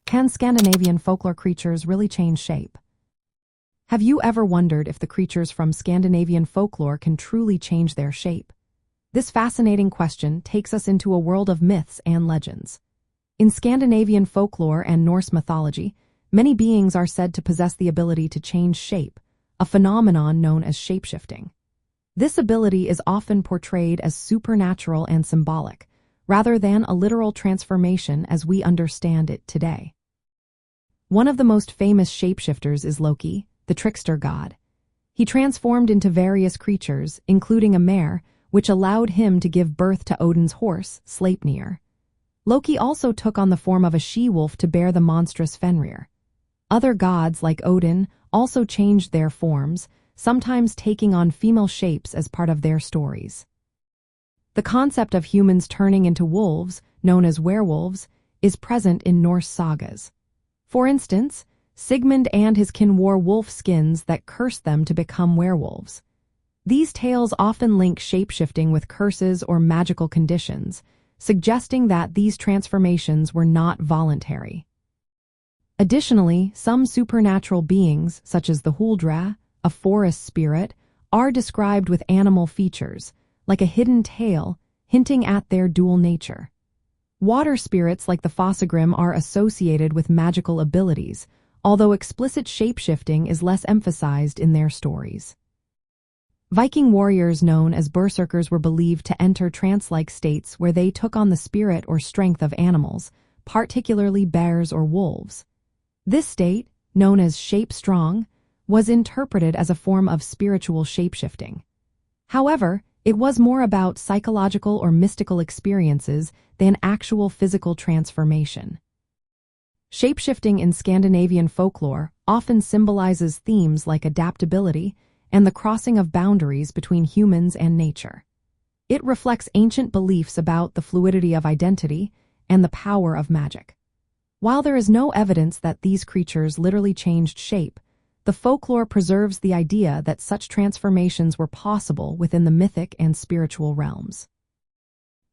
Can Scandinavian folklore creatures really change shape? Have you ever wondered if the creatures from Scandinavian folklore can truly change their shape? This fascinating question takes us into a world of myths and legends. In Scandinavian folklore and Norse mythology, many beings are said to possess the ability to change shape, a phenomenon known as shapeshifting. This ability is often portrayed as supernatural and symbolic, rather than a literal transformation as we understand it today. One of the most famous shapeshifters is Loki, the trickster god. He transformed into various creatures, including a mare, which allowed him to give birth to Odin's horse, Sleipnir. Loki also took on the form of a she-wolf to bear the monstrous Fenrir. Other gods, like Odin, also changed their forms, sometimes taking on female shapes as part of their stories. The concept of humans turning into wolves, known as werewolves, is present in Norse sagas. For instance, Sigmund and his kin wore wolf skins that cursed them to become werewolves. These tales often link shapeshifting with curses or magical conditions, suggesting that these transformations were not voluntary. Additionally, some supernatural beings, such as the Huldra, a forest spirit, are described with animal features, like a hidden tail, hinting at their dual nature. Water spirits like the Fossegrim are associated with magical abilities, although explicit shapeshifting is less emphasized in their stories. Viking warriors known as Berserkers were believed to enter trance-like states where they took on the spirit or strength of animals, particularly bears or wolves. This state, known as shape-strong, was interpreted as a form of spiritual shapeshifting. However, it was more about psychological or mystical experiences than actual physical transformation. Shapeshifting in Scandinavian folklore often symbolizes themes like adaptability and the crossing of boundaries between humans and nature. It reflects ancient beliefs about the fluidity of identity and the power of magic. While there is no evidence that these creatures literally changed shape, the folklore preserves the idea that such transformations were possible within the mythic and spiritual realms.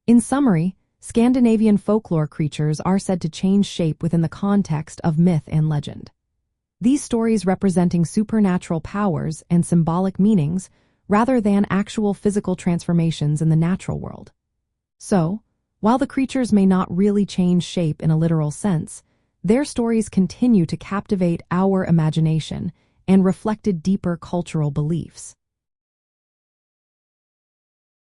In summary, Scandinavian folklore creatures are said to change shape within the context of myth and legend. These stories representing supernatural powers and symbolic meanings rather than actual physical transformations in the natural world. So, while the creatures may not really change shape in a literal sense, their stories continue to captivate our imagination and reflected deeper cultural beliefs.